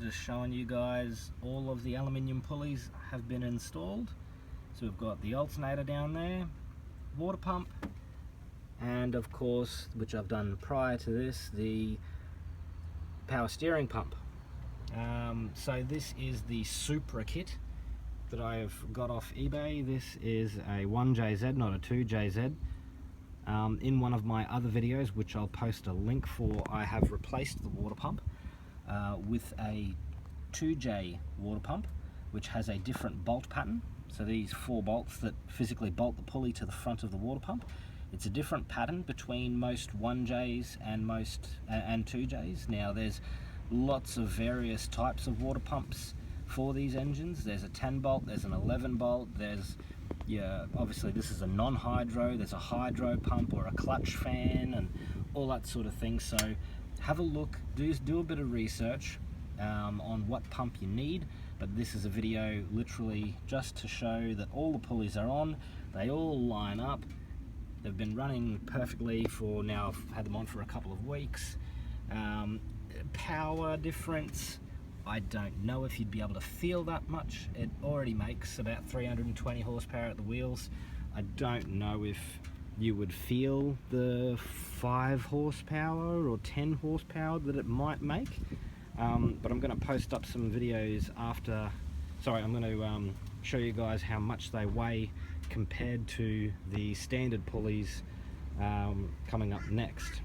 just showing you guys all of the aluminium pulleys have been installed. So we've got the alternator down there, water pump, and of course, which I've done prior to this, the power steering pump. So this is the Supra kit that I have got off eBay. This is a 1JZ, not a 2JZ. In one of my other videos, which I'll post a link for, I have replaced the water pump with a 2J water pump, which has a different bolt pattern. So these 4 bolts that physically bolt the pulley to the front of the water pump, it's a different pattern between most 1Js and most and 2Js. Now there's lots of various types of water pumps for these engines. There's a 10 bolt, there's an 11 bolt, there's, yeah, obviously this is a non-hydro, there's a hydro pump or a clutch fan and all that sort of thing. So have a look, do a bit of research on what pump you need. But this is a video literally just to show that all the pulleys are on, they all line up, they've been running perfectly for now, I've had them on for a couple of weeks. Power difference, I don't know if you'd be able to feel that much. It already makes about 320 horsepower at the wheels. I don't know if you would feel the 5 horsepower or 10 horsepower that it might make. But I'm going to post up some videos after, I'm going to show you guys how much they weigh compared to the standard pulleys coming up next.